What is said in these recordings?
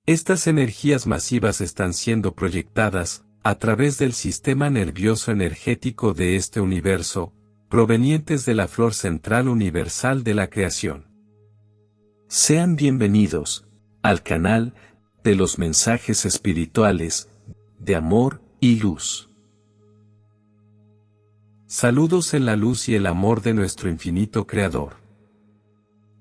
Estas energías masivas están siendo proyectadas, a través del sistema nervioso energético de este universo, provenientes de la flor central universal de la creación. Sean bienvenidos al canal de los mensajes espirituales, de amor y luz. Saludos en la luz y el amor de nuestro infinito Creador.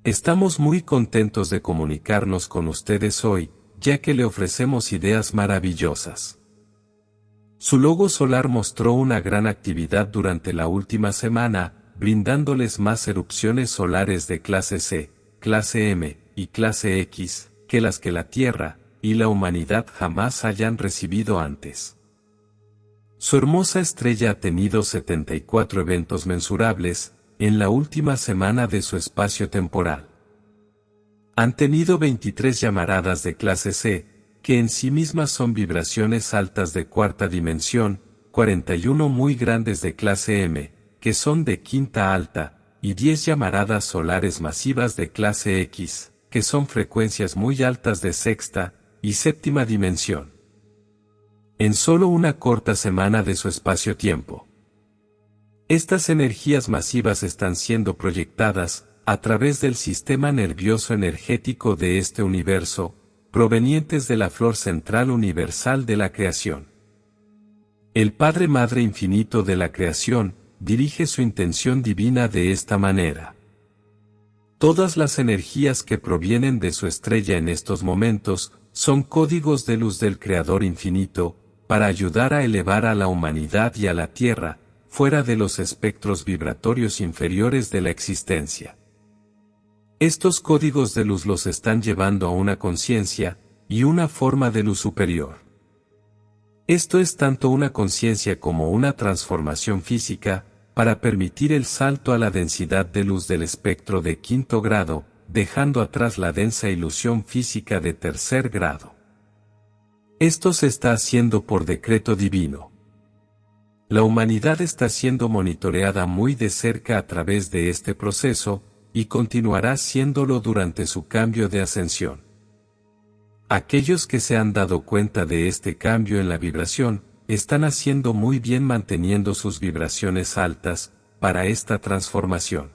Estamos muy contentos de comunicarnos con ustedes hoy, ya que le ofrecemos ideas maravillosas. Su logo solar mostró una gran actividad durante la última semana, brindándoles más erupciones solares de clase C, clase M y clase X, que las que la Tierra y la humanidad jamás hayan recibido antes. Su hermosa estrella ha tenido 74 eventos mensurables, en la última semana de su espacio temporal. Han tenido 23 llamaradas de clase C, que en sí mismas son vibraciones altas de cuarta dimensión, 41 muy grandes de clase M, que son de quinta alta, y 10 llamaradas solares masivas de clase X, que son frecuencias muy altas de sexta y séptima dimensión. En solo una corta semana de su espacio-tiempo. Estas energías masivas están siendo proyectadas, a través del sistema nervioso energético de este universo, provenientes de la flor central universal de la creación. El Padre Madre Infinito de la creación, dirige su intención divina de esta manera. Todas las energías que provienen de su estrella en estos momentos, son códigos de luz del Creador Infinito, para ayudar a elevar a la humanidad y a la Tierra, fuera de los espectros vibratorios inferiores de la existencia. Estos códigos de luz los están llevando a una conciencia, y una forma de luz superior. Esto es tanto una conciencia como una transformación física, para permitir el salto a la densidad de luz del espectro de quinto grado, dejando atrás la densa ilusión física de tercer grado. Esto se está haciendo por decreto divino. La humanidad está siendo monitoreada muy de cerca a través de este proceso, y continuará siéndolo durante su cambio de ascensión. Aquellos que se han dado cuenta de este cambio en la vibración, están haciendo muy bien manteniendo sus vibraciones altas, para esta transformación.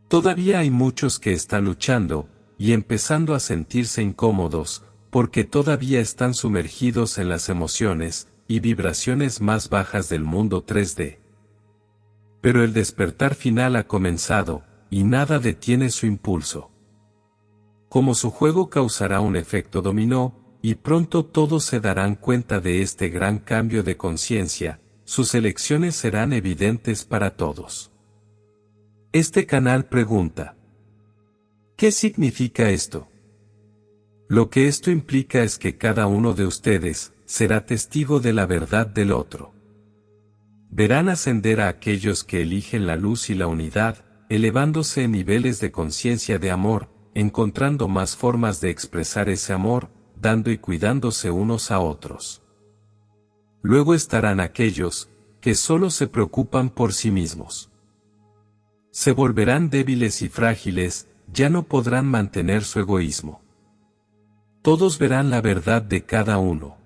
Todavía hay muchos que están luchando, y empezando a sentirse incómodos, porque todavía están sumergidos en las emociones, y vibraciones más bajas del mundo 3D. Pero el despertar final ha comenzado, y nada detiene su impulso. Como su juego causará un efecto dominó, y pronto todos se darán cuenta de este gran cambio de conciencia, sus elecciones serán evidentes para todos. Este canal pregunta: ¿qué significa esto? Lo que esto implica es que cada uno de ustedes será testigo de la verdad del otro. Verán ascender a aquellos que eligen la luz y la unidad, elevándose en niveles de conciencia de amor, encontrando más formas de expresar ese amor, dando y cuidándose unos a otros. Luego estarán aquellos que solo se preocupan por sí mismos. Se volverán débiles y frágiles, ya no podrán mantener su egoísmo. Todos verán la verdad de cada uno.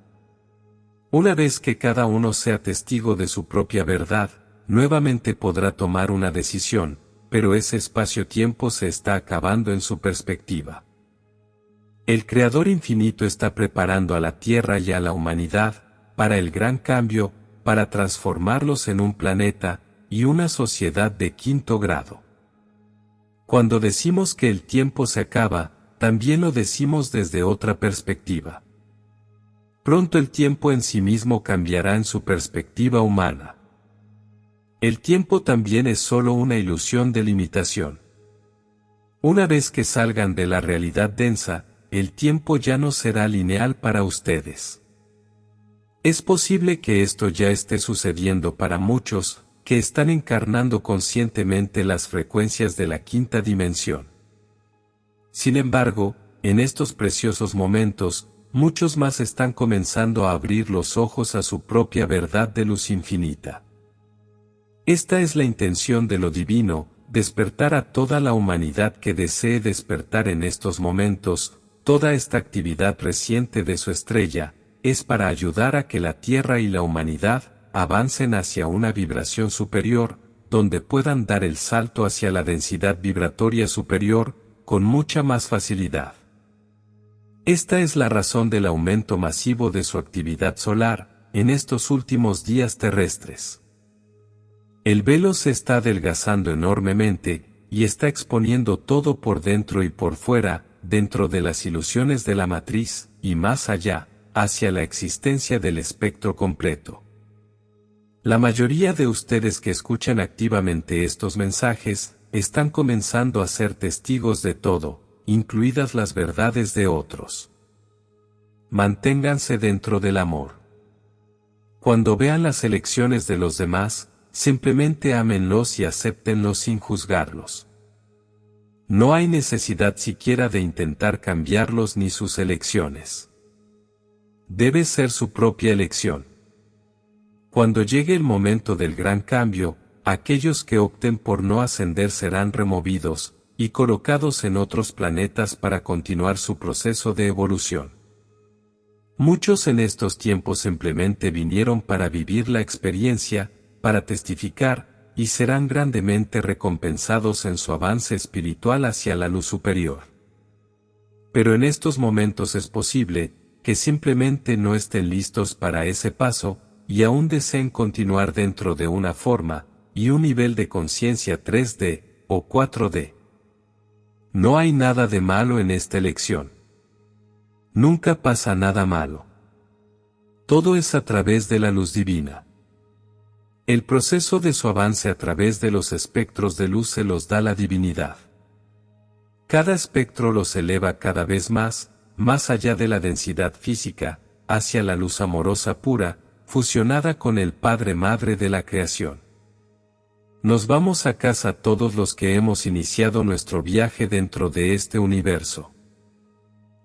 Una vez que cada uno sea testigo de su propia verdad, nuevamente podrá tomar una decisión, pero ese espacio-tiempo se está acabando en su perspectiva. El Creador Infinito está preparando a la Tierra y a la humanidad, para el gran cambio, para transformarlos en un planeta, y una sociedad de quinto grado. Cuando decimos que el tiempo se acaba, también lo decimos desde otra perspectiva. Pronto el tiempo en sí mismo cambiará en su perspectiva humana. El tiempo también es solo una ilusión de limitación. Una vez que salgan de la realidad densa, el tiempo ya no será lineal para ustedes. Es posible que esto ya esté sucediendo para muchos, que están encarnando conscientemente las frecuencias de la quinta dimensión. Sin embargo, en estos preciosos momentos, muchos más están comenzando a abrir los ojos a su propia verdad de luz infinita. Esta es la intención de lo divino, despertar a toda la humanidad que desee despertar en estos momentos, toda esta actividad reciente de su estrella, es para ayudar a que la Tierra y la humanidad avancen hacia una vibración superior, donde puedan dar el salto hacia la densidad vibratoria superior, con mucha más facilidad. Esta es la razón del aumento masivo de su actividad solar, en estos últimos días terrestres. El velo se está adelgazando enormemente, y está exponiendo todo por dentro y por fuera, dentro de las ilusiones de la matriz, y más allá, hacia la existencia del espectro completo. La mayoría de ustedes que escuchan activamente estos mensajes, están comenzando a ser testigos de todo, incluidas las verdades de otros. Manténganse dentro del amor. Cuando vean las elecciones de los demás, simplemente ámenlos y acéptenlos sin juzgarlos. No hay necesidad siquiera de intentar cambiarlos ni sus elecciones. Debe ser su propia elección. Cuando llegue el momento del gran cambio, aquellos que opten por no ascender serán removidos, y colocados en otros planetas para continuar su proceso de evolución. Muchos en estos tiempos simplemente vinieron para vivir la experiencia, para testificar, y serán grandemente recompensados en su avance espiritual hacia la luz superior. Pero en estos momentos es posible, que simplemente no estén listos para ese paso, y aún deseen continuar dentro de una forma, y un nivel de conciencia 3D, o 4D. No hay nada de malo en esta elección. Nunca pasa nada malo. Todo es a través de la luz divina. El proceso de su avance a través de los espectros de luz se los da la divinidad. Cada espectro los eleva cada vez más allá de la densidad física, hacia la luz amorosa pura, fusionada con el Padre Madre de la creación. Nos vamos a casa todos los que hemos iniciado nuestro viaje dentro de este universo.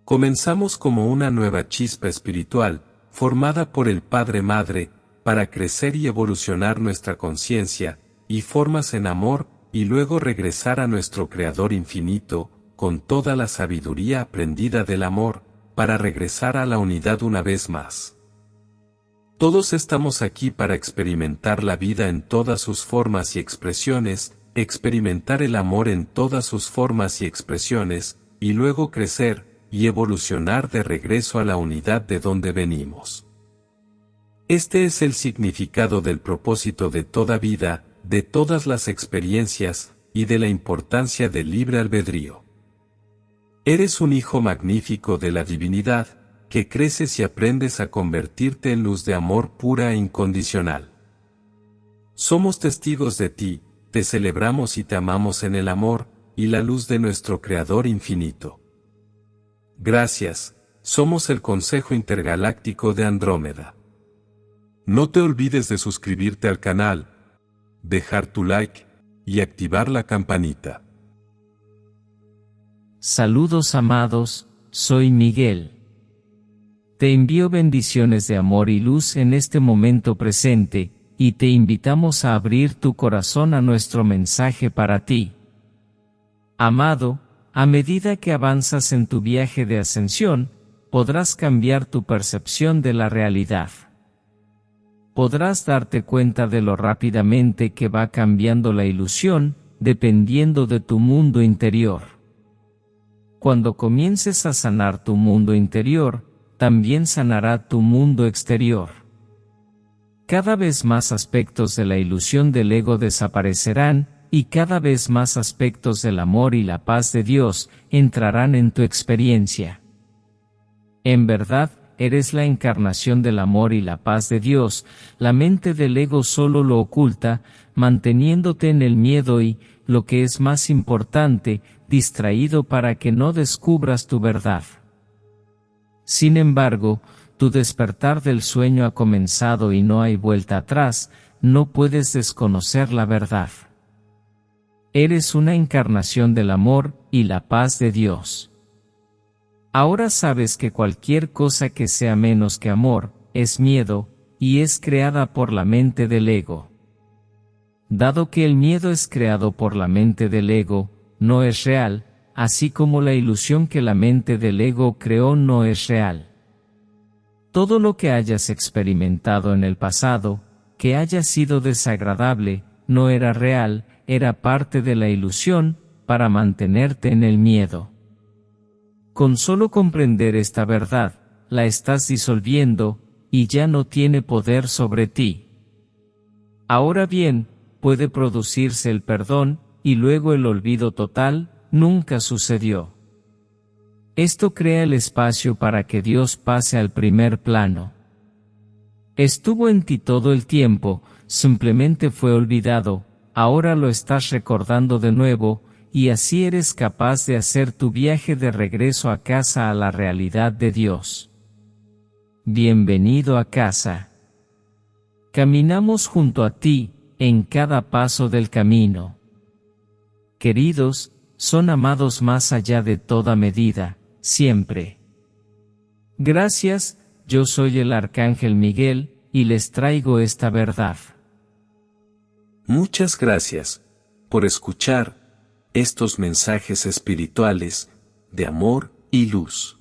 Comenzamos como una nueva chispa espiritual, formada por el Padre Madre, para crecer y evolucionar nuestra conciencia, y formas en amor, y luego regresar a nuestro Creador infinito, con toda la sabiduría aprendida del amor, para regresar a la unidad una vez más. Todos estamos aquí para experimentar la vida en todas sus formas y expresiones, experimentar el amor en todas sus formas y expresiones, y luego crecer, y evolucionar de regreso a la unidad de donde venimos. Este es el significado del propósito de toda vida, de todas las experiencias, y de la importancia del libre albedrío. Eres un hijo magnífico de la divinidad, que creces y aprendes a convertirte en luz de amor pura e incondicional. Somos testigos de ti, te celebramos y te amamos en el amor, y la luz de nuestro Creador infinito. Gracias, somos el Consejo Intergaláctico de Andrómeda. No te olvides de suscribirte al canal, dejar tu like, y activar la campanita. Saludos amados, soy Miguel. Te envío bendiciones de amor y luz en este momento presente, y te invitamos a abrir tu corazón a nuestro mensaje para ti. Amado, a medida que avanzas en tu viaje de ascensión, podrás cambiar tu percepción de la realidad. Podrás darte cuenta de lo rápidamente que va cambiando la ilusión, dependiendo de tu mundo interior. Cuando comiences a sanar tu mundo interior, también sanará tu mundo exterior. Cada vez más aspectos de la ilusión del ego desaparecerán, y cada vez más aspectos del amor y la paz de Dios entrarán en tu experiencia. En verdad, eres la encarnación del amor y la paz de Dios. La mente del ego solo lo oculta, manteniéndote en el miedo y, lo que es más importante, distraído para que no descubras tu verdad. Sin embargo, tu despertar del sueño ha comenzado y no hay vuelta atrás, no puedes desconocer la verdad. Eres una encarnación del amor y la paz de Dios. Ahora sabes que cualquier cosa que sea menos que amor, es miedo, y es creada por la mente del ego. Dado que el miedo es creado por la mente del ego, no es real, así como la ilusión que la mente del ego creó no es real. Todo lo que hayas experimentado en el pasado, que haya sido desagradable, no era real, era parte de la ilusión, para mantenerte en el miedo. Con solo comprender esta verdad, la estás disolviendo, y ya no tiene poder sobre ti. Ahora bien, puede producirse el perdón, y luego el olvido total, nunca sucedió. Esto crea el espacio para que Dios pase al primer plano. Estuvo en ti todo el tiempo, simplemente fue olvidado, ahora lo estás recordando de nuevo, y así eres capaz de hacer tu viaje de regreso a casa a la realidad de Dios. Bienvenido a casa. Caminamos junto a ti, en cada paso del camino. Queridos, son amados más allá de toda medida, siempre. Gracias, yo soy el Arcángel Miguel, y les traigo esta verdad. Muchas gracias por escuchar estos mensajes espirituales de amor y luz.